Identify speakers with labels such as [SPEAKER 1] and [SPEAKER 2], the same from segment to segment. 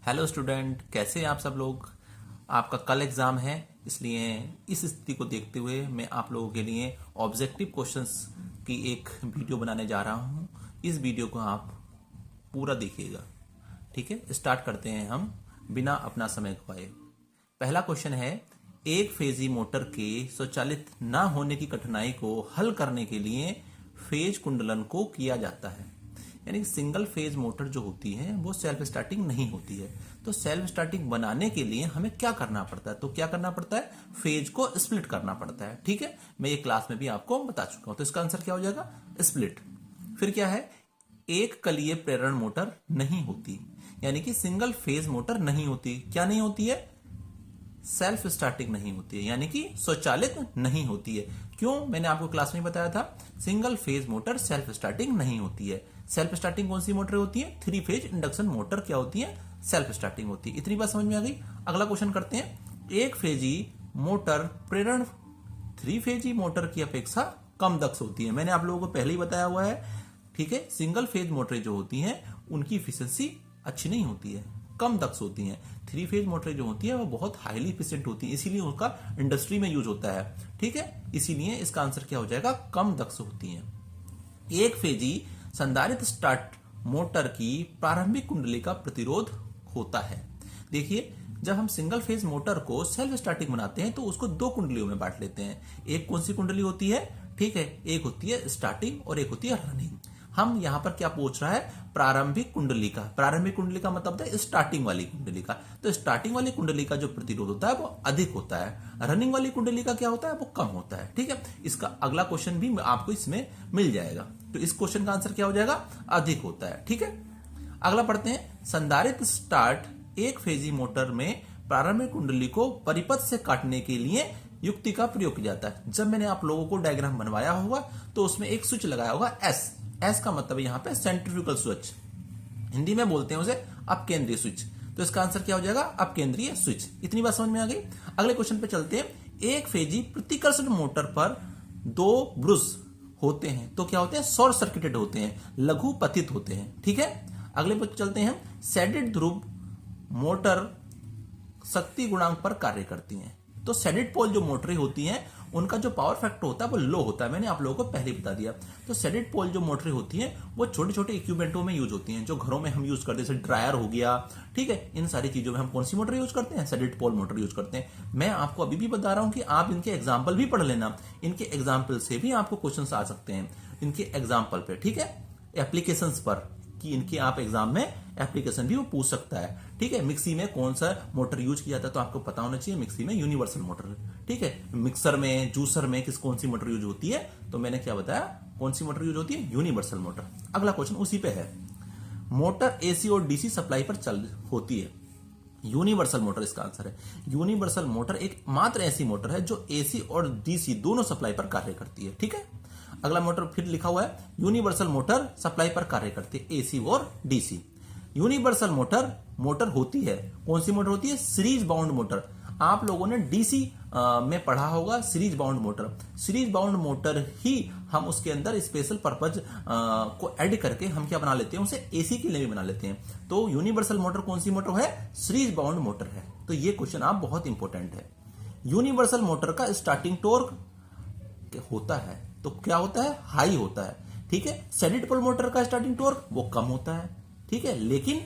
[SPEAKER 1] Hello student, कैसे हैं आप सब लोग। आपका कल एग्ज़ाम है, इसलिए इस स्थिति को देखते हुए मैं आप लोगों के लिए ऑब्जेक्टिव क्वेश्चंस की एक वीडियो बनाने जा रहा हूं। इस वीडियो को आप पूरा देखिएगा। ठीक है, स्टार्ट करते हैं हम बिना अपना समय गवाए। पहला क्वेश्चन है, एक फेजी मोटर के स्वचालित ना होने की कठिनाई को हल करने के लिए फेज कुंडलन को किया जाता है। यानी सिंगल फेज मोटर जो होती है वो सेल्फ स्टार्टिंग नहीं होती है। तो सेल्फ स्टार्टिंग बनाने के लिए हमें क्या करना पड़ता है, तो क्या करना पड़ता है, फेज को स्प्लिट करना पड़ता है। ठीक है, मैं ये क्लास में भी आपको बता चुका हूं। तो इसका आंसर क्या हो जाएगा, स्प्लिट। फिर क्या है, एक कलीय प्रेरण मोटर नहीं होती, यानी कि सिंगल फेज मोटर नहीं होती। क्या नहीं होती है, सेल्फ स्टार्टिंग नहीं होती है, यानी कि स्वचालित नहीं होती है। क्यों, मैंने आपको क्लास में बताया था, single phase motor self starting नहीं होती है। सेल्फ स्टार्टिंग कौन सी मोटर होती है, थ्री फेज इंडक्शन मोटर क्या होती है, सेल्फ स्टार्टिंग होती है। इतनी बात समझ में आ गई। अगला क्वेश्चन करते हैं, एक फेजी मोटर प्रेरण थ्री फेजी मोटर की अपेक्षा कम दक्ष होती है। मैंने आप लोगों को पहले ही बताया हुआ है। ठीक है, सिंगल फेज मोटरें जो होती हैं उनकी इफिशियंसी अच्छी नहीं होती है, कम दक्ष होती हैं। थ्री फेज मोटरें जो होती है वो बहुत हाईली इफिशिएंट होती है, इसीलिए उनका इंडस्ट्री में यूज होता है। ठीक है, इसीलिए इसका आंसर क्या हो जाएगा, कम दक्ष होती हैं। एक फेजी संधारित्र स्टार्ट मोटर की प्रारंभिक कुंडली का प्रतिरोध होता है। देखिए, जब हम सिंगल फेज मोटर को सेल्फ स्टार्टिंग बनाते हैं तो उसको दो कुंडलियों में बांट लेते हैं। एक कौन सी कुंडली होती है, ठीक है, एक होती है स्टार्टिंग और एक होती है रनिंग। हम यहां पर क्या पूछ रहा है, प्रारंभिक कुंडली का। प्रारंभिक कुंडली का मतलब है स्टार्टिंग वाली कुंडली का। तो स्टार्टिंग वाली कुंडली का जो प्रतिरोध होता है वो अधिक होता है, रनिंग वाली कुंडली का क्या होता है, वो कम होता है। ठीक है, इसका अगला क्वेश्चन भी आपको इसमें मिल जाएगा। तो इस क्वेश्चन का आंसर क्या हो जाएगा, अधिक होता है। ठीक है, अगला पढ़ते हैं, संधारित्र स्टार्ट एक फेजी मोटर में प्रारंभिक कुंडली को परिपथ से काटने के लिए युक्ति का प्रयोग किया जाता है। जब मैंने आप लोगों को डायग्राम बनवाया होगा तो उसमें एक स्विच लगाया होगा एस। एस का मतलब है यहाँ पे सेंट्रीफ्यूगल स्विच, हिंदी में बोलते हैं उसे अपकेंद्रीय स्विच। तो इसका आंसर क्या हो जाएगा, अपकेंद्रीय स्विच। इतनी बात समझ में आ गई। अगले क्वेश्चन पे चलते हैं, एक फेजी प्रतिकर्षण मोटर पर दो ब्रुश होते हैं तो क्या होते हैं, शॉर्ट सर्किटेड होते हैं, लघु पतित होते हैं। ठीक है, अगले पे चलते हैं, सैडेड ध्रुव मोटर शक्ति गुणांक पर कार्य करती हैं। तो सैडेड पोल जो मोटरें होती हैं उनका जो पावर फैक्टर होता है वो लो होता है, मैंने आप लोगों को पहले बता दिया। तो सैडेड पोल जो मोटरें होती हैं वो छोटे छोटे इक्विपमेंटों में यूज होती हैं, जो घरों में हम यूज करते हैं, जैसे ड्रायर हो गया। ठीक है, इन सारी चीजों में हम कौन सी मोटर यूज करते हैं, सैडेड पोल मोटर यूज करते हैं। मैं आपको अभी भी बता रहा हूं कि आप इनके एग्जाम्पल भी पढ़ लेना, इनके एग्जाम्पल से भी आपको क्वेश्चन आ सकते हैं, इनके एग्जाम्पल पे। ठीक है, एप्लीकेशन पर कि इनके आप एग्जाम में एप्लीकेशन भी वो पूछ सकता है। ठीक है, मिक्सी में कौन सा मोटर यूज किया जाता है तो आपको पता होना चाहिए, मिक्सी में यूनिवर्सल मोटर। ठीक है, मिक्सर में, जूसर में कौन सी मोटर यूज होती है, तो मैंने क्या बताया, कौन सी मोटर यूज होती है, यूनिवर्सल मोटर। अगला क्वेश्चन उसी पे है, मोटर एसी और डीसी सप्लाई पर चल होती है। यूनिवर्सल मोटर इसका आंसर है। यूनिवर्सल मोटर एक मात्र ऐसी मोटर है जो एसी और डीसी दोनों सप्लाई पर कार्य करती है। ठीक है, अगला मोटर फिर लिखा हुआ है, यूनिवर्सल मोटर सप्लाई पर कार्य करती है, एसी और डीसी। यूनिवर्सल मोटर मोटर होती है, कौन सी मोटर होती है, सीरीज बाउंड मोटर। आप लोगों ने डीसी में पढ़ा होगा series wound motor. Series wound motor ही हम उसके अंदर स्पेशल पर्पज को ऐड करके हम क्या बना लेते हैं, उसे एसी के लिए भी बना लेते हैं। तो यूनिवर्सल मोटर कौन सी मोटर है, सीरीज बाउंड मोटर है। तो ये क्वेश्चन आप बहुत इंपॉर्टेंट है। यूनिवर्सल मोटर का स्टार्टिंग टॉर्क होता है तो क्या होता है, हाई होता है। ठीक है, सैडेड पोल मोटर का स्टार्टिंग टॉर्क वो कम होता है। ठीक है, लेकिन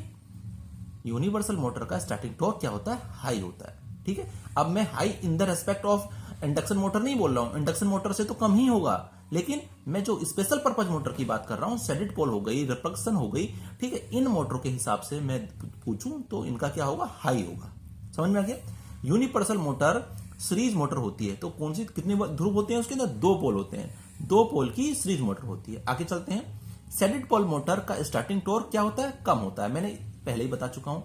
[SPEAKER 1] यूनिवर्सल मोटर का स्टार्टिंग टॉर्क क्या होता है, हाई होता है। ठीक है, अब मैं high in the respect of induction motor नहीं बोल रहा हूं, इंडक्शन मोटर से तो कम ही होगा, लेकिन मैं जो स्पेशल पर्पज मोटर की बात कर रहा हूं, सैडेड पोल हो गई, रिपल्सन हो गई, ठीक है, इन मोटरों के हिसाब से मैं पूछूं तो इनका क्या होगा, हाई होगा। समझ में आ गया। यूनिवर्सल मोटर सीरीज मोटर होती है, तो कौन सी, कितने ध्रुव होते हैं उसके अंदर, दो पोल होते हैं, दो पोल की सीरीज मोटर होती है। आगे चलते हैं, सैडेड पोल मोटर का स्टार्टिंग टॉर्क क्या होता है, कम होता है, मैंने पहले ही बता चुका हूं।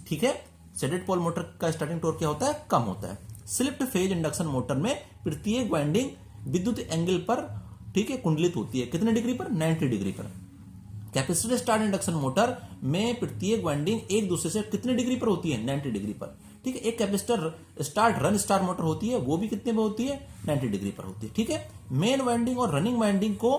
[SPEAKER 1] ठीक है, सैडेड पोल मोटर का स्टार्टिंग टॉर्क क्या होता है, कम होता है। स्लिप्ड फेज इंडक्शन मोटर में प्रत्येक वाइंडिंग विद्युत एंगल पर, ठीक है, कुंडलित होती है, कितने डिग्री पर, 90 डिग्री पर। कैपेसिटर स्टार्ट इंडक्शन मोटर में प्रत्येक वाइंडिंग एक दूसरे से कितने डिग्री पर होती है, 90 डिग्री पर। ठीक है, एक capacitor start run star motor होती है, वो भी कितने पर होती है, 90 डिग्री पर होती है। ठीक है, मेन वाइंडिंग और रनिंग वाइंडिंग को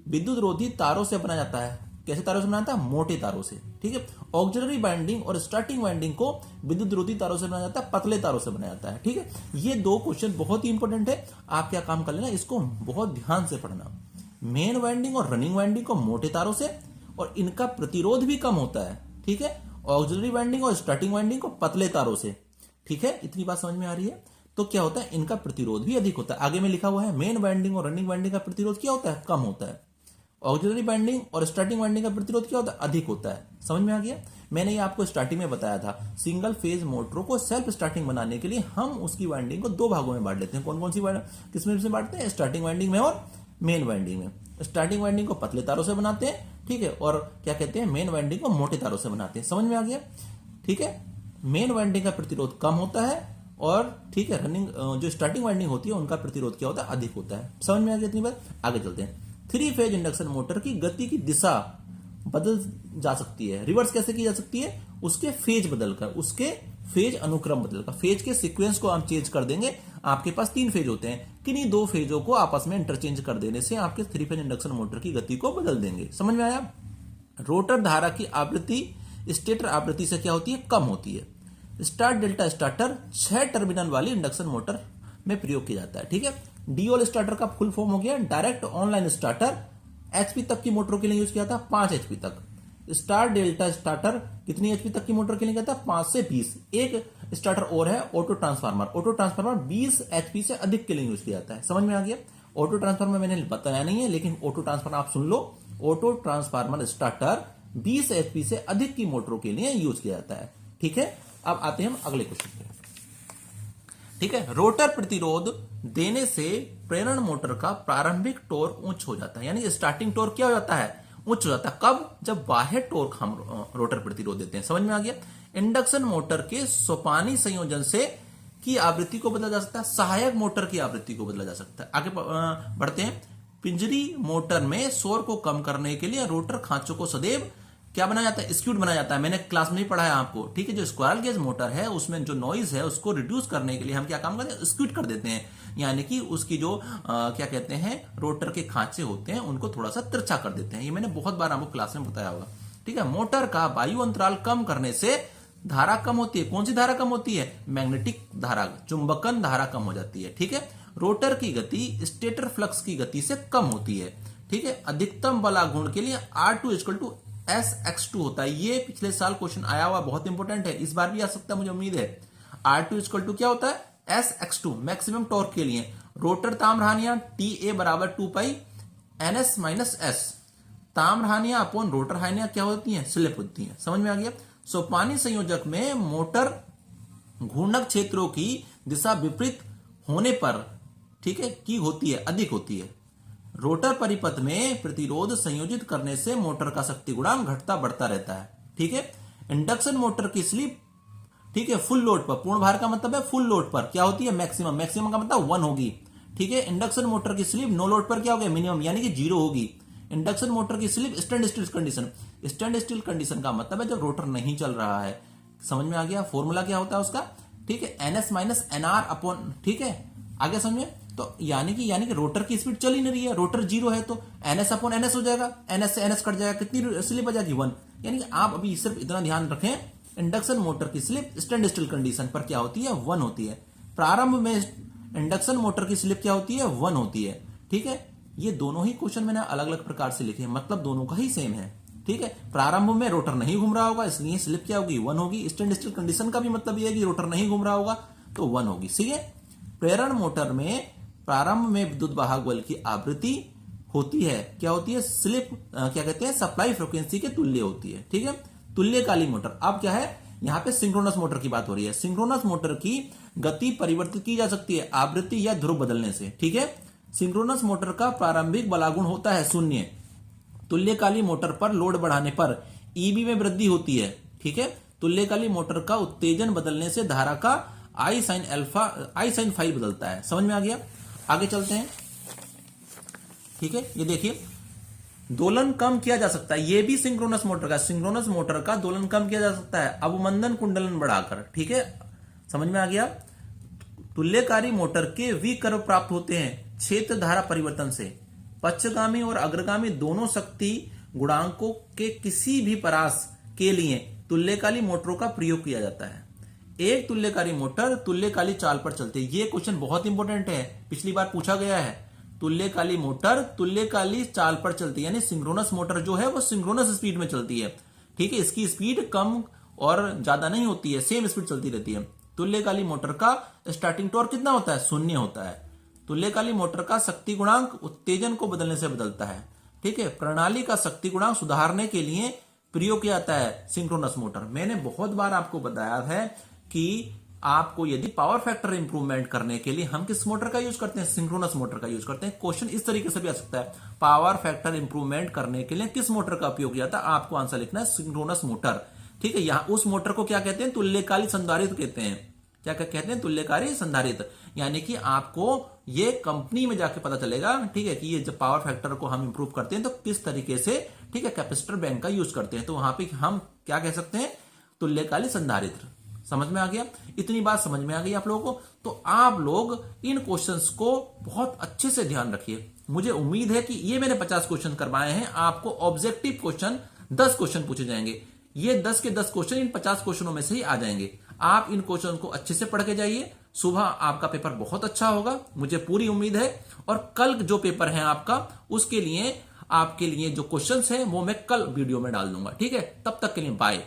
[SPEAKER 1] विद्युत रोधी तारों से बनाया जाता है। कैसे तारों से बनाया जाता है? मोटे तारों से। ठीक है, ऑक्सिलरी वाइंडिंग और स्टार्टिंग वाइंडिंग को विद्युत विरोधी तारों से बनाया जाता है, पतले तारों से बनाया जाता है। ठीक है, ये दो क्वेश्चन बहुत ही इंपॉर्टेंट है। आप क्या काम कर लेना, इसको बहुत ध्यान से पढ़ना। मेन वाइंडिंग और रनिंग वाइंडिंग को मोटे तारों से, और इनका प्रतिरोध भी कम होता है। ठीक है, ऑक्सिलरी वाइंडिंग और स्टार्टिंग वाइंडिंग को पतले तारों से। ठीक है, इतनी बात समझ में आ रही है? तो क्या होता है, इनका प्रतिरोध भी अधिक होता है। आगे में लिखा हुआ है मेन वाइंडिंग और रनिंग वाइंडिंग का प्रतिरोध क्या होता है? कम होता है। ऑक्सिलरी वाइंडिंग और स्टार्टिंग वाइंडिंग का प्रतिरोध क्या होता है? अधिक होता है। समझ में आ गया? मैंने ये आपको स्टार्टिंग में बताया था, सिंगल फेज मोटरों को सेल्फ स्टार्टिंग बनाने के लिए हम उसकी वाइंडिंग को दो भागों में बांट लेते हैं। कौन कौन सी किसमें से बांटते हैं? स्टार्टिंग वाइंडिंग में और मेन वाइंडिंग में। स्टार्टिंग वाइंडिंग को पतले तारों से बनाते हैं, ठीक है, और क्या कहते हैं, मेन वाइंडिंग को मोटे तारों से बनाते हैं। समझ में आ गया? ठीक है, मेन वाइंडिंग का प्रतिरोध कम होता है, और ठीक है, रनिंग जो स्टार्टिंग वाइंडिंग होती है उनका प्रतिरोध क्या होता है? अधिक होता है। समझ में आ गया इतनी बात? आगे चलते हैं। 3 फेज इंडक्शन मोटर की गति की दिशा बदल जा सकती है। रिवर्स कैसे की जा सकती है? उसके फेज बदलकर, उसके फेज अनुक्रम बदलकर, फेज के सीक्वेंस को हम चेंज कर देंगे। आपके पास 3 फेज होते हैं, किन्हीं 2 फेजों को आपस में इंटरचेंज कर देने से आपके 3 फेज इंडक्शन मोटर की गति को बदल देंगे। समझ में आया? रोटर धारा की आवृत्ति स्टेटर आवृत्ति से क्या होती है? कम होती है। स्टार डेल्टा स्टार्टर 6 टर्मिनल वाली इंडक्शन मोटर में प्रयोग किया जाता है। ठीक है, डीओल स्टार्टर का फुल फॉर्म हो गया डायरेक्ट ऑनलाइन स्टार्टर। एचपी तक की मोटरों के लिए यूज किया था, 5 एचपी तक। स्टार डेल्टा स्टार्टर कितनी एचपी तक की मोटर के लिए कहता है? 5 से 20। एक स्टार्टर और है auto transformer. Auto transformer 20 HP से अधिक के लिए यूज किया जाता है। समझ में आ गया? ऑटो ट्रांसफार्मर मैंने बताया नहीं है, लेकिन ऑटो ट्रांसफार्मर आप सुन लो। ऑटो ट्रांसफार्मर स्टार्टर 20 एचपी से अधिक की मोटरों के लिए यूज किया जाता है। ठीक है, अब आते हैं हम अगले क्वेश्चन पे। ठीक है, रोटर प्रतिरोध देने से प्रेरण मोटर का प्रारंभिक टॉर्क उच्च हो जाता है, यानी स्टार्टिंग टॉर्क क्या हो जाता है? उच्च हो जाता है। कब? जब बाह्य टॉर्क हम रोटर प्रतिरोध देते हैं। समझ में आ गया? इंडक्शन मोटर के सोपानी संयोजन से की आवृत्ति को बदला जा सकता है, सहायक मोटर की आवृत्ति को बदला जा सकता है। आगे बढ़ते हैं। पिंजरी मोटर में शोर को कम करने के लिए रोटर खांचों को सदैव क्या बनाया जाता है? स्क्यूड बनाया जाता है। मैंने क्लास में ही पढ़ाया आपको। ठीक है, जो स्क्वायरल गेज मोटर है उसमें जो नॉइज है उसको रिड्यूस करने के लिए हम क्या काम करते हैं? स्क्यूड कर देते हैं, यानी कि उसकी जो क्या कहते हैं, रोटर के खांचे होते हैं उनको थोड़ा सा तिरछा कर देते हैं। ये मैंने बहुत बार आपको क्लास में बताया होगा। ठीक है, मोटर का वायु अंतराल कम करने से धारा कम होती है। कौन सी धारा कम होती है? मैग्नेटिक धारा, चुंबकन धारा कम हो जाती है। ठीक है, रोटर की गति स्टेटर फ्लक्स की गति से कम होती है। ठीक है, अधिकतम बल आघूर्ण के लिए R2 SX2 होता है। ये पिछले साल क्वेश्चन आया हुआ, बहुत इंपॉर्टेंट है, इस बार भी आ सकता है मुझे उम्मीद है। R2 क्या होता है? SX2 मैक्सिमम टॉर्क के लिए। रोटर ताम्रहानियां TA बराबर 2 पाई NS माइनस S। ताम्रहानियां अपॉन रोटर हानियां क्या होती हैं? स्लिप होती हैं। समझ में आ गया? सोपानी संयोजक में मोटर घूर्णक क्षेत्रों की दिशा विपरीत होने पर, ठीक है, की होती है, अधिक होती है। रोटर परिपथ में प्रतिरोध संयोजित करने से मोटर का शक्ति गुणांक घटता बढ़ता रहता है। ठीक है, इंडक्शन मोटर की स्लिप, ठीक है, फुल लोड पर, पूर्ण भार का मतलब है फुल लोड पर क्या होती है? मैक्सिमम। मैक्सिमम का मतलब 1 होगी। ठीक है, इंडक्शन मोटर की स्लिप नो लोड पर क्या होगी? मिनिमम, यानी कि 0 होगी। इंडक्शन मोटर की slip stand still condition. Stand still condition का मतलब है जब रोटर नहीं चल रहा है। समझ में आ गया? फॉर्मूला क्या होता है उसका? ठीक है, NS माइनस NR अपॉन, ठीक है, आगे समझे? तो यानी कि रोटर की स्पीड चल ही नहीं रही है, रोटर 0 है तो NS अपॉन NS हो जाएगा। NS से NS कट जाएगा, कितनी स्लिप आ जाएगी? 1। यानी कि आप अभी सिर्फ इतना ध्यान रखें, इंडक्शन मोटर की स्लिप स्टैंड स्टिल कंडीशन पर क्या होती है? 1 होती है। प्रारंभ में इंडक्शन मोटर की स्लिप क्या होती है? 1 होती है। ठीक है, ये दोनों ही क्वेश्चन मैंने अलग अलग प्रकार से लिखे, मतलब दोनों का ही सेम है। ठीक है, प्रारंभ में रोटर नहीं घूम रहा होगा, इसलिए स्लिप क्या होगी? 1 होगी। स्टैंड स्टिल कंडीशन का भी मतलब यह है कि रोटर नहीं घूम रहा होगा तो 1 होगी। सही है। प्रेरण मोटर में प्रारंभ में विद्युत वाहक बल की आवृत्ति होती है, क्या होती है? स्लिप क्या कहते हैं? सप्लाई फ्रीक्वेंसी के तुल्य होती है। ठीक है, तुल्यकालिक मोटर। अब क्या है? यहां पे सिंक्रोनस मोटर की बात हो रही है। सिंक्रोनस मोटर की गति परिवर्तित की जा सकती है आवृत्ति या ध्रुव बदलने से। ठीक है, सिंक्रोनस मोटर का प्रारंभिक बलागुण होता है 0। तुल्यकालिक मोटर पर लोड बढ़ाने पर ईबी में वृद्धि होती है। ठीक है, तुल्यकालिक मोटर का उत्तेजन बदलने से धारा का आई साइन फाई बदलता है। समझ में आ गया? आगे चलते हैं। ठीक है, ये देखिए, दोलन कम किया जा सकता है। ये भी सिंक्रोनस मोटर का दोलन कम किया जा सकता है अवमंदन कुंडलन बढ़ाकर। ठीक है, समझ में आ गया? तुल्यकारी मोटर के वी कर्व प्राप्त होते हैं क्षेत्र धारा परिवर्तन से। पक्षगामी और अग्रगामी दोनों शक्ति गुणांकों के किसी भी परास के लिए तुल्यकाली मोटरों का प्रयोग किया जाता है। एक तुल्यकारी मोटर तुल्यकाली चाल पर चलती है। ये क्वेश्चन बहुत इंपॉर्टेंट है, पिछली बार पूछा गया है। तुल्यकाली मोटर तुल्यकाली चाल पर चलती है, यानी सिंक्रोनस मोटर जो है वो सिंक्रोनस स्पीड में चलती है। ठीक है, इसकी स्पीड कम और ज्यादा नहीं होती है, सेम स्पीड चलती रहती है। तुल्यकाली मोटर का स्टार्टिंग टॉर्क कितना होता है? 0 होता है। तुल्यकाली मोटर का शक्ति गुणांक उत्तेजन को बदलने से बदलता है। ठीक है, प्रणाली का शक्ति गुणांक सुधारने के लिए प्रयोग किया जाता है सिंक्रोनस मोटर। मैंने बहुत बार आपको बताया है कि आपको यदि पावर फैक्टर इंप्रूवमेंट करने के लिए हम किस मोटर का यूज करते हैं? सिंक्रोनस मोटर का यूज करते हैं। क्वेश्चन इस तरीके से भी आ सकता है, पावर फैक्टर इंप्रूवमेंट करने के लिए किस मोटर का उपयोग किया था? आपको आंसर लिखना है सिंक्रोनस मोटर। ठीक है, यहां उस मोटर को क्या कहते हैं? तुल्यकाली संधारित्र कहते हैं। क्या कहते हैं? तुल्यकाली संधारित्र। यानी कि आपको ये कंपनी में जाके पता चलेगा, ठीक है, कि ये जब पावर फैक्टर को हम इंप्रूव करते हैं तो किस तरीके से, ठीक है, कैपेसिटर बैंक का यूज करते हैं। तो वहां पे हम क्या कह सकते हैं? तुल्यकाली संधारित्र। समझ में आ गया? इतनी बात समझ में आ गई आप लोगों को? तो आप लोग इन क्वेश्चंस को बहुत अच्छे से ध्यान रखिए। मुझे उम्मीद है कि ये मैंने 50 क्वेश्चन करवाए हैं, आपको ऑब्जेक्टिव क्वेश्चन 10 क्वेश्चन पूछे जाएंगे। ये 10 के 10 क्वेश्चन इन 50 क्वेश्चनों में से ही आ जाएंगे। आप इन क्वेश्चन को अच्छे से पढ़ के जाइए। सुबह आपका पेपर बहुत अच्छा होगा, मुझे पूरी उम्मीद है। और कल जो पेपर है आपका, उसके लिए आपके लिए जो क्वेश्चंस हैं वो मैं कल वीडियो में डाल दूंगा। ठीक है, तब तक के लिए बाय।